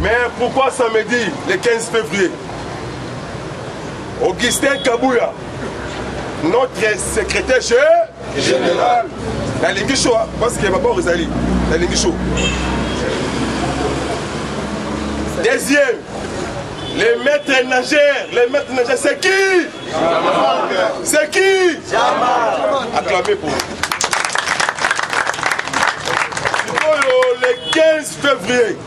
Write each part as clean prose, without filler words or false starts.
Mais pourquoi samedi, le 15 février, Augustin Kabouya, notre secrétaire général, la Linguicho, parce qu'il n'y a pas Rosali, la Linguicho. Deuxième, les maîtres nageurs, c'est qui? C'est qui? Acclamez pour eux. Le 15 février,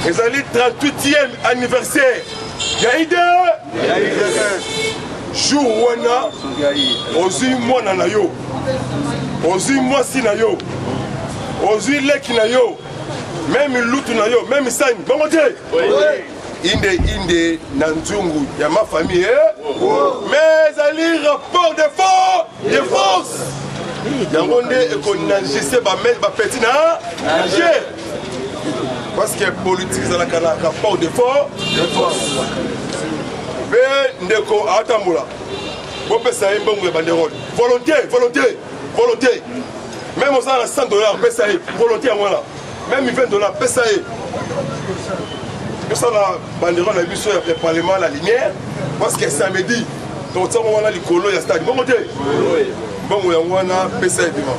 ils allaient 38e anniversaire. Yaïde, jour wana, ozui mwana na yo, ozui mwasi na yo, ozui leki na yo, même lutu na yo, même sani, bongo te? Inde Nanzungu, il y a ma famille, mais allez rapport de force. Yangonde et qu'on a gissé ma petit nager. Parce que politique, ça n'a qu'un rapport de force. Mais ndeko atamboula. Vous pouvez ça un bon banderole. Volonté. Même aux $100, ça volonté à moi là. Même $20, ça y est. Ça la banderole a vu sur le Parlement la lumière. Parce que samedi, donc ça on a les colos, il y a stade. Bon côté. Bon on a PSA vivant.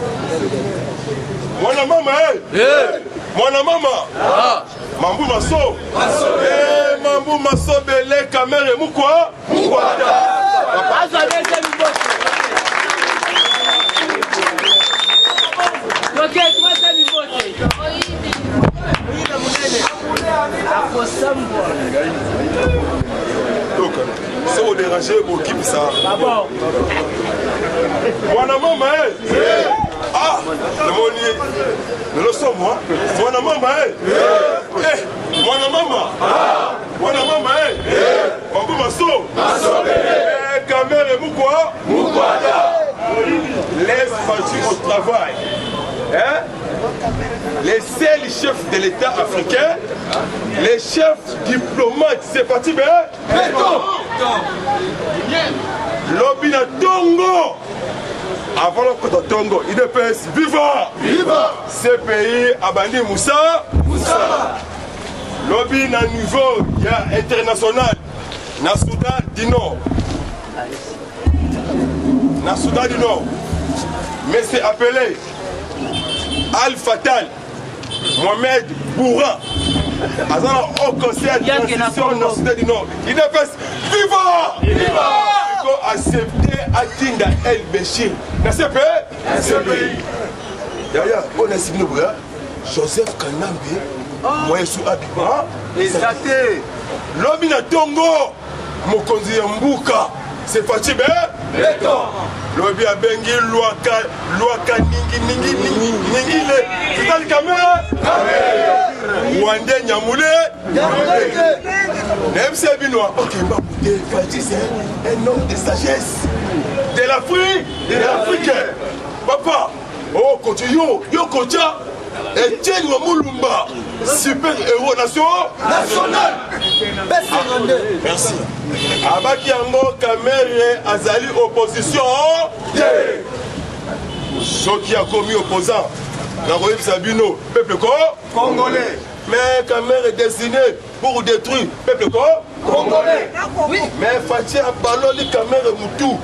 Mwana mama Mwana mama Mambu maso Mambu maso bele kamere mukwa donc, si vous dérangez, vous kiffez ça. Mwana mama ah, le leçon moi. Mwana mama Mwana mama Mambu maso kamere mukwa laisse partir au travail. Les seuls chefs de l'État africain, les chefs diplomates, c'est parti, mais Lobina Tongo. Avant le côté Tongo, il est viva. Ce pays a banni Moussa. Lobby à niveau international, na Soudan du Nord. Mais c'est appelé Al-Fatal Mohamed Bourra. Au conseil de transition dans Soudan du Nord. Il est viva. Il faut accepter Atinda El Béchir. Dans ce pays. D'ailleurs, on a signé Joseph Kanambe, moi sous Abiba. Exacté. Lobina Tongo, Mokonzi Mbuka. C'est Fatih Lobi a bengi Luaka Ningi c'est dans le caméra Wande Nyamoule Même si Binois, ok, Fatih c'est un homme de sagesse de l'Afrique Papa, oh continue, yo kocha Etienne Wamulumba, super héros national. Merci. Abaki Yango Kamere Azali opposition. Ce qui a commis opposant. Naroïb Sabino, peuple congolais. Mais Kamere est destiné pour détruire peuple congolais. Mais Fatih Abaloli Kamere Moutou.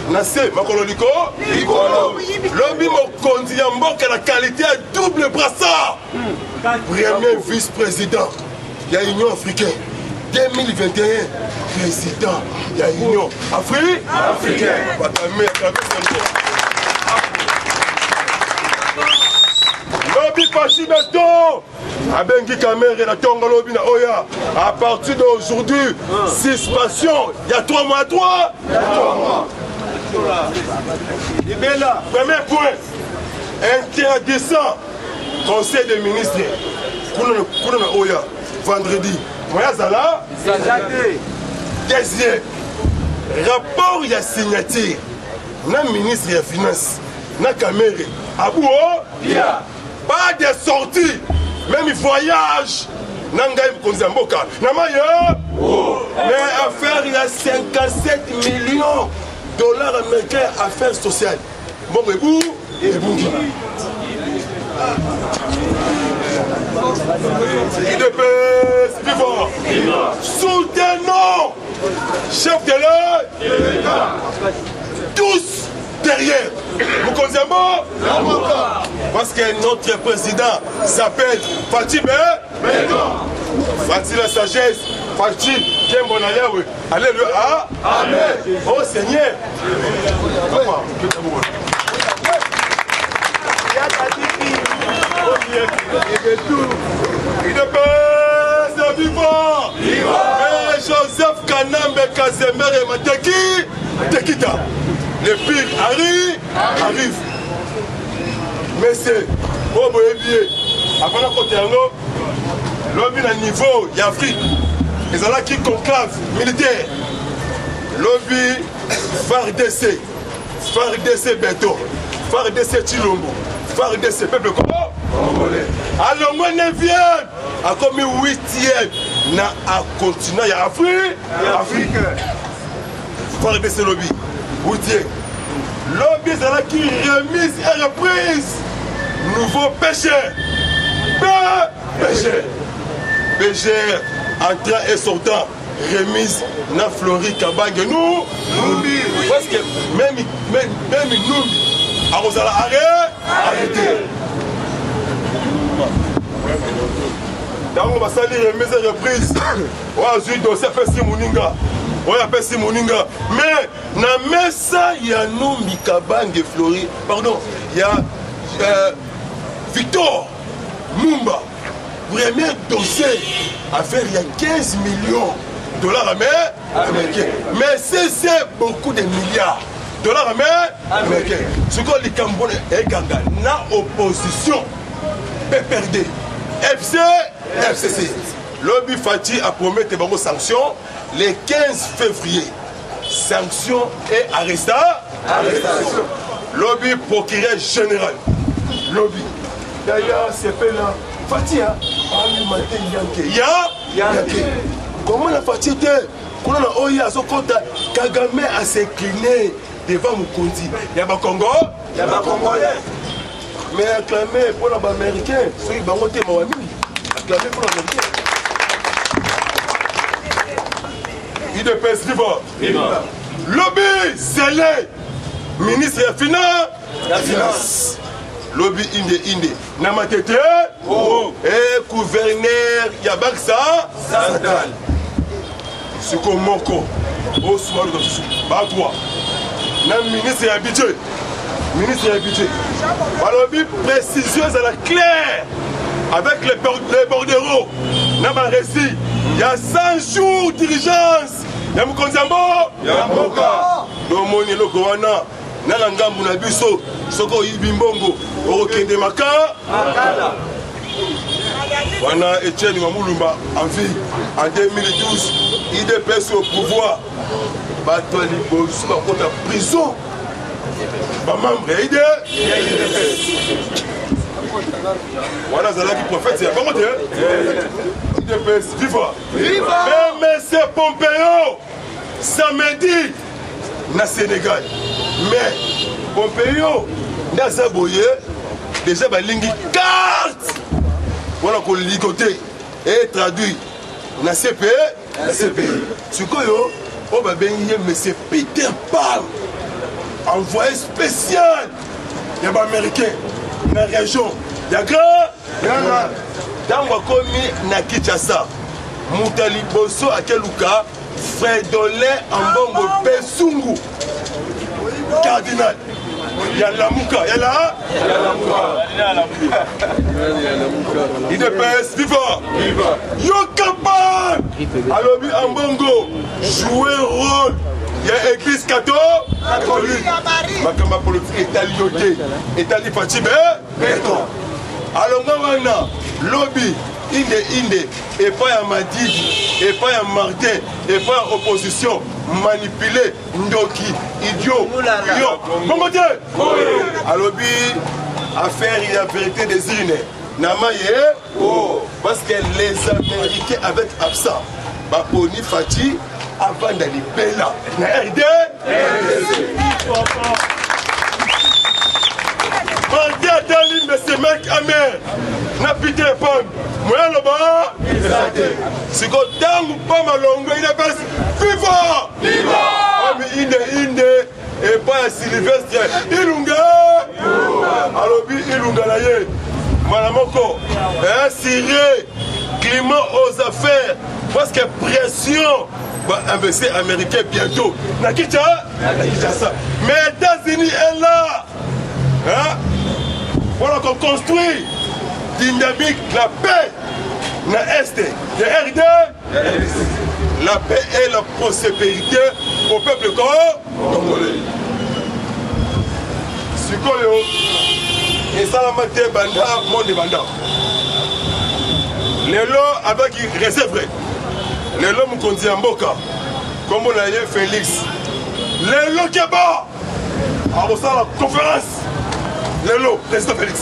Nassé, Makololiko, Lobi Mokondi Yamboka la qualité à double brassard. Premier vice-président, il y a Union africaine. 2021, président, il y a Union africaine. Lobi Pachimeto, Abengi Kamere la Tonga Lobi na Oya. À partir d'aujourd'hui, suspension, il y a 3 mois. Premier point, interdisant conseil des ministres. Kouna Oya, vendredi. Moyazala. Deuxième, rapport il y a signature. Na ministre des Finances, na Kamere. Abou, pas de sortie, même voyage. Nangaï Konzamboka. Namaya, mais affaire il y a 57 millions. Dollars américains affaires sociales. Bon, et Boungi. IDPS, vivant. Soutenons, chef de l'État. Tous derrière. Vous connaissez moi? Parce que notre président s'appelle Fatih Fatih la sagesse. Fatih Kembonayawe. Alléluia. Amen. Oh Seigneur. IDPS vivant. Mais Joseph Kanambe Kazemere Mateki Tekita. Le pire arrive. Mais c'est bon, bien. Avant la côté l'homme à niveau d'Afrique, ils ont là qui conclave militaire. Lobby FARDC Beto, FARDC Chilombo, FARDC Peuple Congolais. Alors moi 9e, à comme 8e, na à continuer à Afrique. FARDC Lobby, 8e. Lobby c'est là qui remise et reprise. Nouveau pécheur. Pécheur entrant et sortant. Remise na Flori Kabang nous. Parce que même nous, à Rosala arrêtez. Dans on va salir remise et reprise. On a eu dossier Pessi Moninga. Mais na mesa ya Numbi Kabang Flori. Pardon, il y a Victor Mumba, premier dossier, affaire il y a 15 millions de dollars américains. Mais c'est beaucoup de milliards de dollars américains. Ce qu'on dit Cambodge et Ganga, na opposition, PPRD, FCC. Lobby Fatih a promis des sanctions le 15 février. Sanctions et arrestation. Lobby procureur général. Lobby. D'ailleurs, c'est pas là. Fatih, comment la Fatih était? Quand on a Oya, Kagame a s'incliné devant Mukonzi. Il y a des Congolais. Mais acclamé pour les Américains. Ceux qui vont monter, acclamé pour les Américains. IDPS vivant. Lobby, Zélé, ministre des Finances. Lobby Inde. Namatete et gouverneur Yabaksa Santal. Ce qu'on moko. Au soir de ce toi. Ministre et budget. Lobby préciseuse à la claire. Avec les bordereaux. N'a pas réussi. Il y a 100 jours d'urgence. Yamukonzambo. Yamboka. Domoni Logoana. Nala ngambu na biso soko ibimbongo okende maka wana Etienne Mamulumba en vie en 2012 IDPS au pouvoir bato liboso ba kota prison ba membre IDPS wana zalaki prophète ya bango te IDPS viva même c'est Pompeo samedi na Sénégal. Mais Pompeo, Naza Boye, déjà balingi carte. Voilà qu'on ligoté et traduit. Na CP. Ce qu'on on va bien mais c'est Peter Pan, envoyé spécial. Il y a des Américains dans la région. Il y a grand. Dans le commis na Kinshasa, Moutali Bosso à Keluka. Fredolin Ambongo Pesungu Cardinal. Il y a Lamuka. Il y a IDPS vivant. Yokapa Alobi Ambongo jouer rôle. Il y a église catholique. Makamba politique est allé Fatih Beton. Alors lobby Inde, et pas à Madidi, et pas à Martin, et pas à opposition, manipulé, Ndoki, idiot, comment dire? Alors, affaire, il y a vérité des urnes. Namaye, parce que les Américains avec absent, Baponi Fatih, avant d'aller Bella, RD, mardi atali monsieur mec amer na Peter Pan moya loba siko tangu pa malongo ina pesi viva inde et pas Sylvestre ilunga alobi ilunga na ye malamoko Syrie climat aux affaires parce que pression va investir américain bientôt na Kinshasa mais États-Unis est là voilà qu'on construit dynamique la paix na Est de RD la paix et la prospérité au peuple congolais. Sikoyo esalama te banda monde banda lelo avec réserve lelo mukonzi ya mboka kombo na ye Félix lelo keba abosala conférence lelo président Félix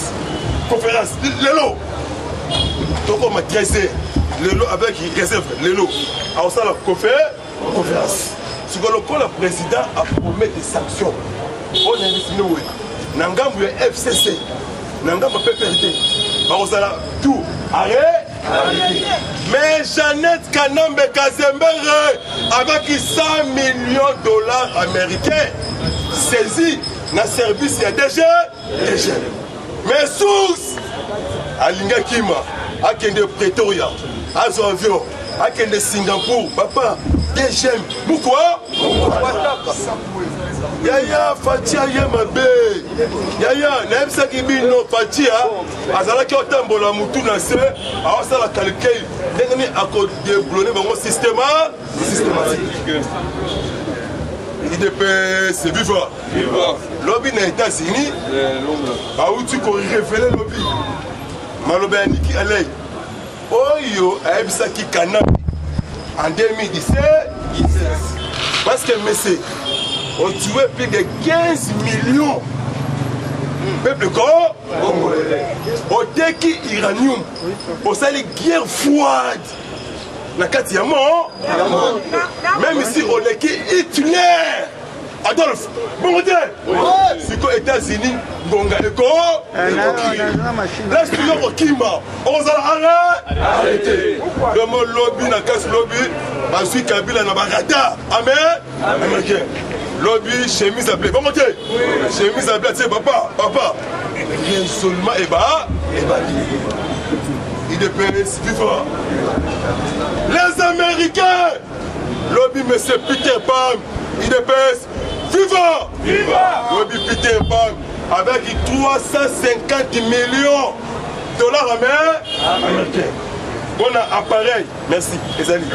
conférence lelo toko ma 13 lelo avec réserve lelo abosala conférence sikolo ko le président a promis des sanctions on a décidé oui nangambu ya FCC nangambu PPRD abosala tout arrêt. Mais Jeannette Kanambe Kazembere avec 100 millions de dollars américains saisis dans le service il y a déjà. Mais source Alinga Kima, Akende Pretoria, Azo Avion, Akende Singapour, papa, DGM, pourquoi? Yaya Fatia Yamabe Yaya Nemsa Kibino Fatia Azala ki otambola mutu na se awasa la calcul ndengeni ako débloner bango systématique IDPS viva lobby na États-Unis bauti ko révéler lobby malobe aniki alay oyo ayebisaki Kanambe en 2017 parce que monsieur on tuait plus de 15 millions peuple congolais. On déki iranium. On s'est les guerres froides. La carte Yamon. Même ici on est qui Hitler. Adolphe. Bon côté. C'est qu'aux États-Unis, Gonga Eko. Là je suis au Kimba. On s'arrête. Arrêtez. Le mot lobby na casse lobby. Ensuite Kabila na barata. Amen. Américain. Lobby, chemise à blé. Bon côté. Chemise à blé, tu sais, papa. Rien seulement, IDPS, viva. Les Américains. Lobby, monsieur Peter Pan. IDPS, viva. Lobby Peter Pan. Avec 350 millions de dollars américains. Bon appareil. Merci, les amis.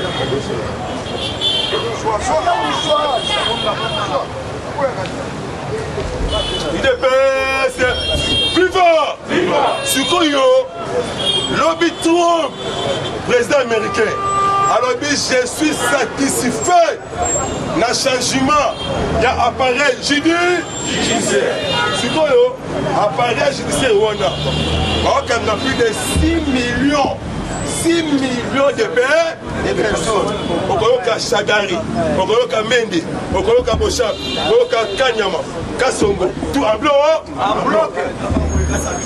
IDPS, viva! Sukoyo, lobby Trump, président américain. Alors, je suis satisfait d'un changement. Il y a appareil judiciaire. Sukoyo, appareil judiciaire Rwanda. On a plus de 6 millions de personnes. Okoloka Shagari, Okoloka Mende, Okoloka Bochap, Okoloka Kanyama, Kassongo, tout en bloc.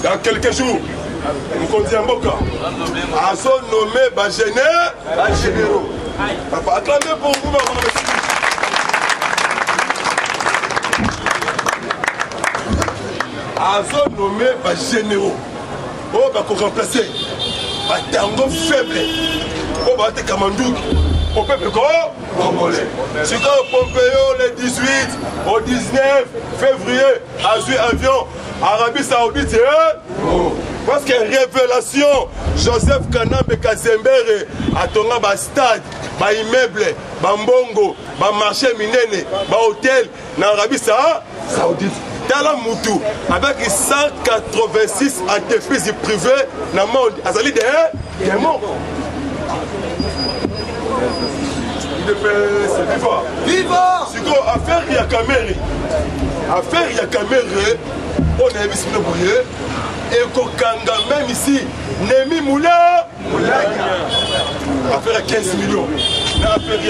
Dans quelques jours, nous conduisons Mboka. À son nommé Bagénéraux. Papa, acclamez pour vous, à son nommé Bagénéraux. Oh, bah, qu'on remplacer. Batango faible. On va être Kamandou. Au peuple congolais. C'est quand Pompeo le 18 au 19 février a joué avion Arabie Saoudite. Parce que révélation, Joseph Kanambe Kazembere a tourné un stade, un immeuble, un mbongo, un marché minene, un hôtel en Arabie Saoudite. Tala Moutou, avec 186 entreprises privées dans le monde. Azali de monde. Viva! C'est quoi affaire Yakamere? Affaire Yakamere, on a vu ce que vous voyez. Et Kokanga, même ici, Nemi Moula, affaire à 15 millions. Affaire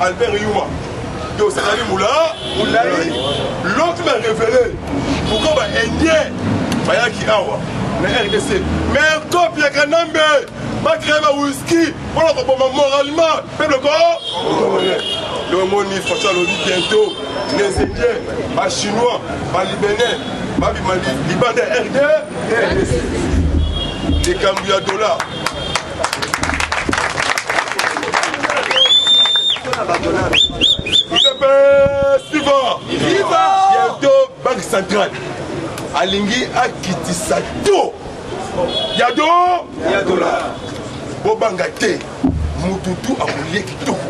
Albert Yuma. Donc, c'est Moula, l'autre m'a révélé. Pourquoi Indien bayaki awa na RDC mais copie ya Kanambe créer ma whisky voilà comment moralement peuple congolais le monde François Lodi bientôt les Indiens les Chinois les Libanais les Libanais RDC les Cambia dollars suivant bientôt Banque centrale alingi akitisa to yado bobanga te mututu akolie kitoko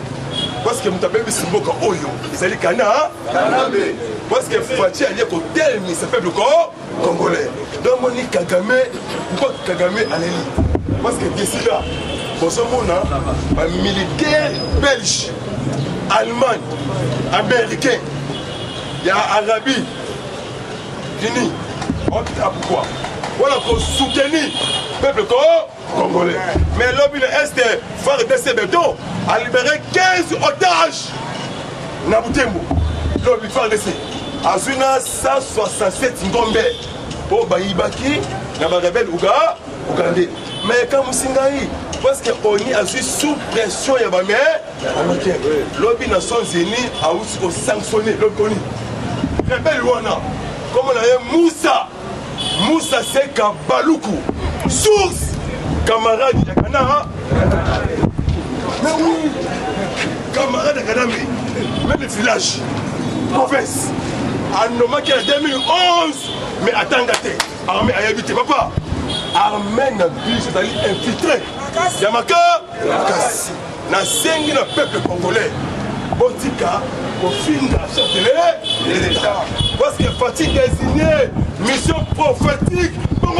parce que mutu abebi simboka oyo ezali Kanambe parce que Fachi alie kotelmisa peuple congolais donc moni Kagame pourquoi Kagame aleli parce que décida bozomona bamilitaire belge allemagne américain ya Arabie Unis pourquoi voilà pour soutenir le peuple congolais. Mais l'objet est phare de ces bétons a libéré 15 otages. Nabutembo, l'objet phare de ces. Azuna 167 ngombe. Pour Baïbaki, Naba rebelle Ougandais. Mais quand Moussingaï, parce qu'on y a sous pression, il y a ma mère. L'objet Nations Unies a aussi sanctionné l'objet. Rebelle Ouana. Comme on a eu Moussa Seka Baloukou, source, camarade de Kanambe. Mais oui, camarade de Kanambe, même le village, province, en nommant qu'il y a 2011, mais attendez, armée a habité, papa, armée n'a plus infiltré. Yamaka, n'a sengi le peuple congolais. Botika, au film de la chef de l'État. Parce que Fatigue désigné mission prophétique pour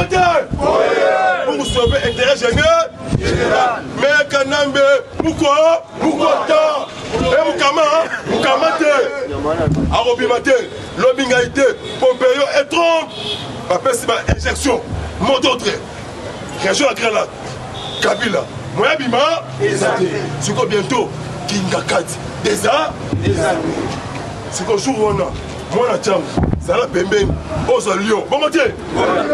sauver l'intérêt général. Mais Kanambe, pourquoi tant et Moukamate, Arobimate, Lobingaïté, Pompéo et Trompe, après c'est ma injection, mot d'ordre, région Agrala, Kabila, Moyabima, c'est quoi bientôt Kingakat, des armes, c'est qu'au jour où on a. Moi la chambre, ça la pembeni, aux Lyon. Bon matin,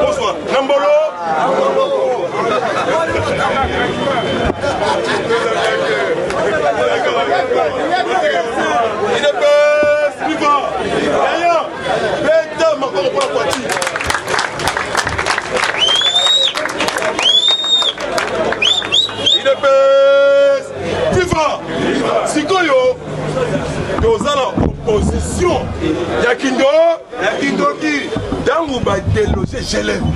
bonsoir. Nambolo. Il est best, viva. Rien. Bête, ma papa Fati. Il est best, viva. Sikoyo. Dozala. Opposition Yakindoki dans vous déloger je l'aime.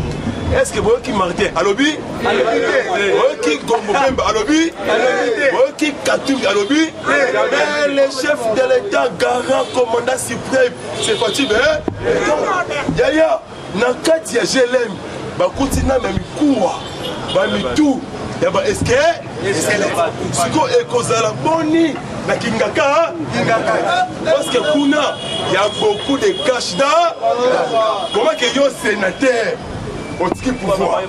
Est-ce que vous qui Martin Alobi vous qui Gombopembe Alobi vous qui Katumbi Alobi mais le chef de l'État garant commandant suprême c'est Fatima Yaya Nakati ya je l'aime bakutina même kuwa bamitu yaba eske siko ekozala boni na Kingaka parce que kuna il y a beaucoup de cash là comment que yo sénateur au petit pouvoir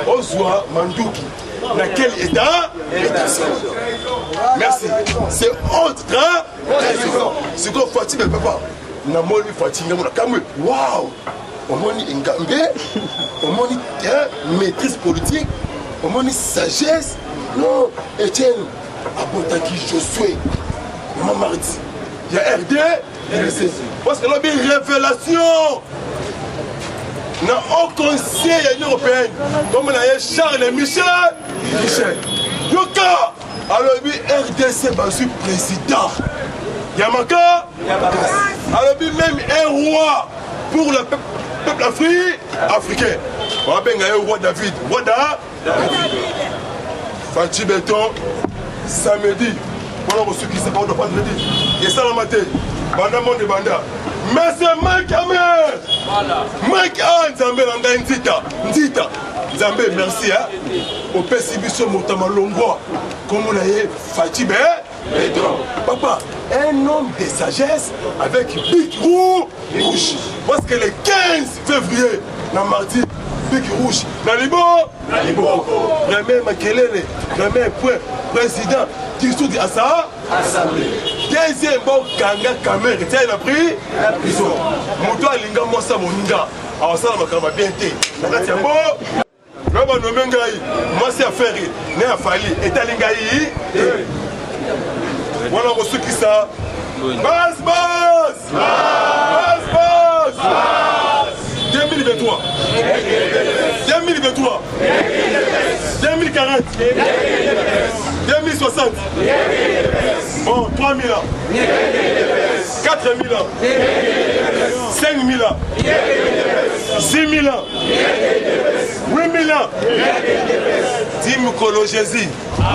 Ozwa Manduki dans quel état merci c'est autre c'est quoi Fatima papa na moni Fatima na kamwe waouh on moni Ngambe on moni maîtrise politique on moni sagesse non Etienne Abotaki Josué mardi il y a RD parce que là il y a une révélation dans le conseil de l'Union européenne comme on a Charles Michel Yoka alors RDC basu président Yamaka alors même un roi pour le peuple africain on a bien un roi David Fati Béton samedi voilà ceux qui ne savent pas vendredi et ça la matin banda monde banda mais c'est Mike Amer Mike Nzambe nanga Nzita Nzambe merci au PCBiso Motama Longwa comme on a eu Fati Béton papa un homme de sagesse avec Big Rouge parce que le 15 février na mardi Big Rouge Nalibo Ramé Makelele Ramé Point président dissout à ça deuxième bon Kanga Kamer tiens il a pris prison Moto Alinga Mosa Moninga awasala makambo bien te nakati yango loba nome ngai mwasi affaire ne afali etali ngai wana kosukisa bas 2023 2023 2040 2060 bon 3000 ans 4000 ans 5000 ans 6000 ans 8000 ans Dimukolo Jésus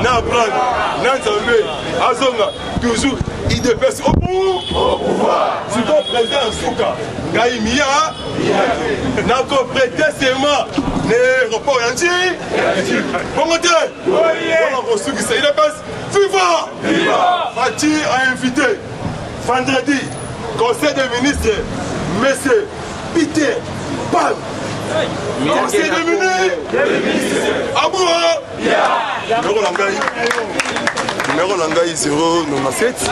na brand na Nzambe azonga toujours IDPS au pouvoir c'est ton président Souka Gaïmia n'a pas prêté serment l'aéroport Yanti bon côté on a reçu qui c'est IDPS viva Fati a invité vendredi conseil des ministres monsieur Peter Pan conseil des ministres Aboua numéro Langaï 097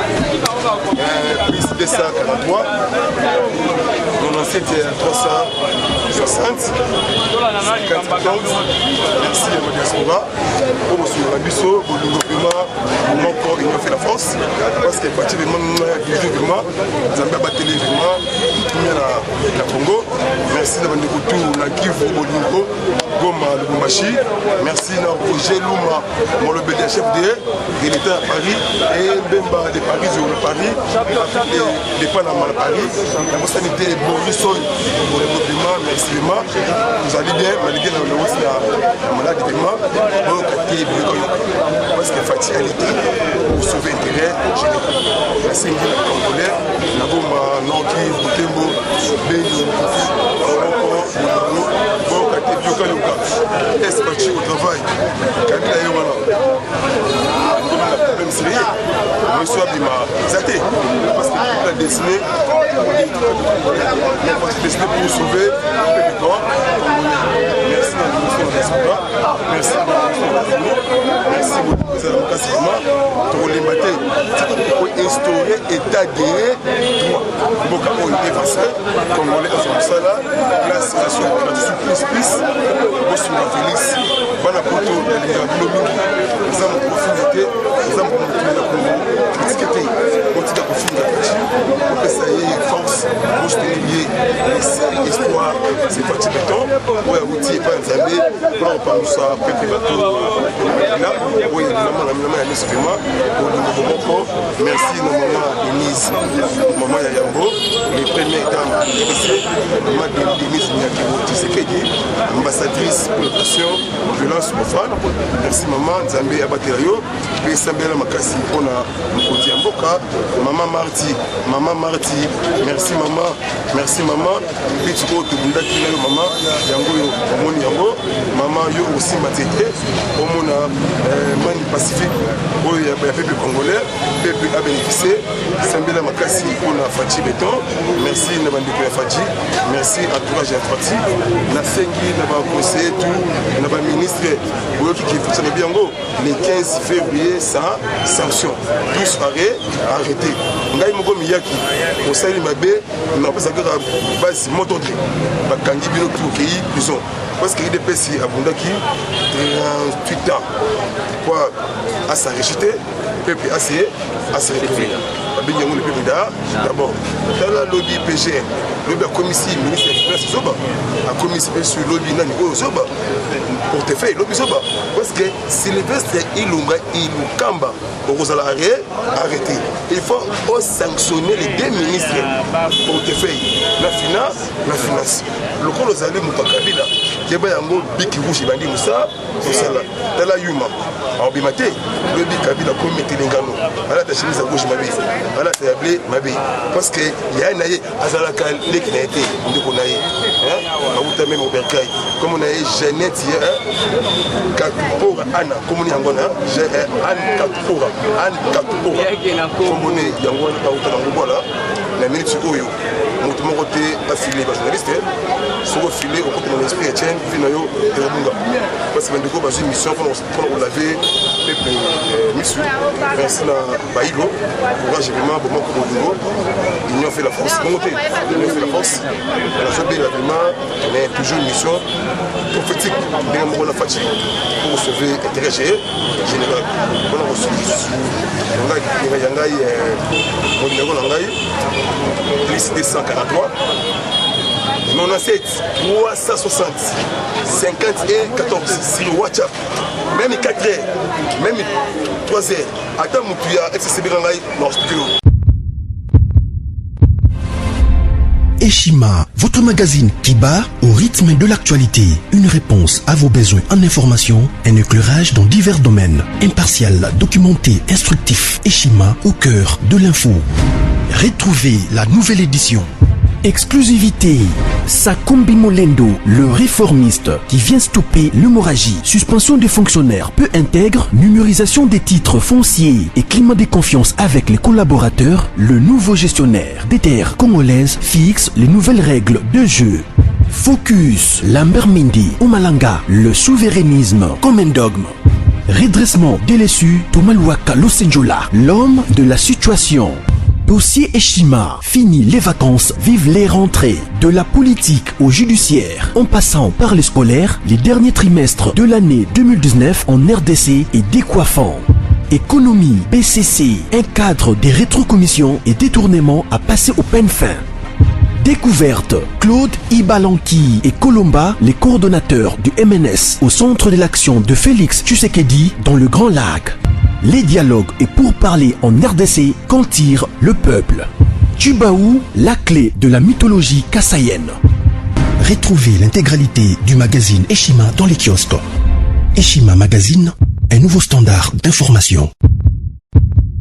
plus 243 97 360 merci à ma diaspora pour suivre la biso pour le gouvernement encore il a fait la force parce que parti vraiment vraiment Zambia bateli vraiment la Congo merci d'avoir tout na Kivu Bolingo Goma Lubumbashi merci na Roger Luma mon le chef de l'État à Paris et Bemba de Paris sur Paris de Panama à Paris la sanité Boris pour le développement merci vraiment vous allez bien malgré la maladie vraiment bon parce que fatigué pour sauver l'intérêt la Sénégal congolais la Goma Nord Butembo Beni est-ce que tu travailles Kabila même si je suis abîmé parce que la destinée pour sauver le corps. Merci à la merci merci beaucoup pour les matins pour instaurer état de droit beaucoup ont été passés congolais dans ce là classe plus sur la Félix voilà pour tout les nous avons profité nous avons critiqué continue à profiter pour que ça y ait force pour stimuler les séries espoirs c'est pas du béton ouais outil pas Nzambe pour pas ça peuple bateau là oui évidemment la maman Yanis vraiment pour le merci nos mamans Denise maman Yambo les premières dames maman Denise Nyakiro Tshisekedi ambassadrice pour l'opération violence profane merci maman Nzambe abatelayo et Sambela Makasi on a Mokoti Mboka maman Marty merci maman petit autre bunda kila maman yango yo omoni yango maman yo aussi matete omona mani pacifique oyo ya peuple congolais peuple a bénéficié Sambela Makasi on a Fati Béton merci na bandeko ya Fati merci entourage ya Fati na sengi na ba conseiller tout na ba ministre oyo qui fonctionne bien ngo le 15 février sans sanction tous arrêté ngai moko miyaki osali mabe na pesa ka base moto de bakangi bino tout pays prison parce que IDPS abundaki 38 ans quoi à s'enregistrer peuple à se récupérer babingi ngo le peuple d'abord dans la lobby PGN lobby commission ministre de finance zoba a commission sur lobby nani o zoba portefeuille lobby zoba parce que Sylvestre Ilunga Ilukamba Rosala arrêté il faut sanctionner les deux ministres portefeuille la finance le col aux allées Kabila Keba yango biki rouge bandi musa osala tala yuma obimate le biki Kabila comité lengano ala ta chemise rouge mabe ala ta blé mabe parce que ya naye azala ka leki na été ndiko naye hein abuta même au berkay comme on a Jeannette Katupora ana comme on yango na Anne Katupora comme on est yango na uta na ngobola la minute oyo moto moko te affilié ba journaliste sur filer au côté de l'esprit Etienne Finayo et Rabunga parce que ndeko ba mission pour laver peuple misu merci na Baïgo courage vraiment bon comme Bongo l'union fait la force l'union fait la force la zone de vraiment on est toujours une mission prophétique de mon la fatigue pour sauver intérêt général on a reçu on a yangai mon numéro nangai plus 243 97 360 50 et 14 sur WhatsApp même 4 heures même 3 heures attends mon puya XCB nangai l'hospital. Eshima, votre magazine qui bat au rythme de l'actualité. Une réponse à vos besoins en information, un éclairage dans divers domaines. Impartial, documenté, instructif. Eshima au cœur de l'info. Retrouvez la nouvelle édition. Exclusivité, Sakumbi Molendo, le réformiste qui vient stopper l'hémorragie, suspension des fonctionnaires peu intègre, numérisation des titres fonciers et climat de confiance avec les collaborateurs, le nouveau gestionnaire des terres congolaises fixe les nouvelles règles de jeu. Focus, Lambert Mindi, Omalanga, le souverainisme comme un dogme. Redressement délaissé, Tomaluaka Losenjola, l'homme de la situation. Dossier Eshima, fini les vacances, vive les rentrées. De la politique au judiciaire, en passant par les scolaires, les derniers trimestres de l'année 2019 en RDC est décoiffant. Économie, BCC, un cadre des rétrocommissions et détournements à passer au peine fin. Découverte, Claude Ibalanki et Colomba, les coordonnateurs du MNS au centre de l'action de Félix Tshisekedi dans le Grand Lac. Les dialogues et pour parler en RDC qu'en tire le peuple. Tubaou, la clé de la mythologie kassaïenne. Retrouvez l'intégralité du magazine Eshima dans les kiosques. Eshima Magazine, un nouveau standard d'information.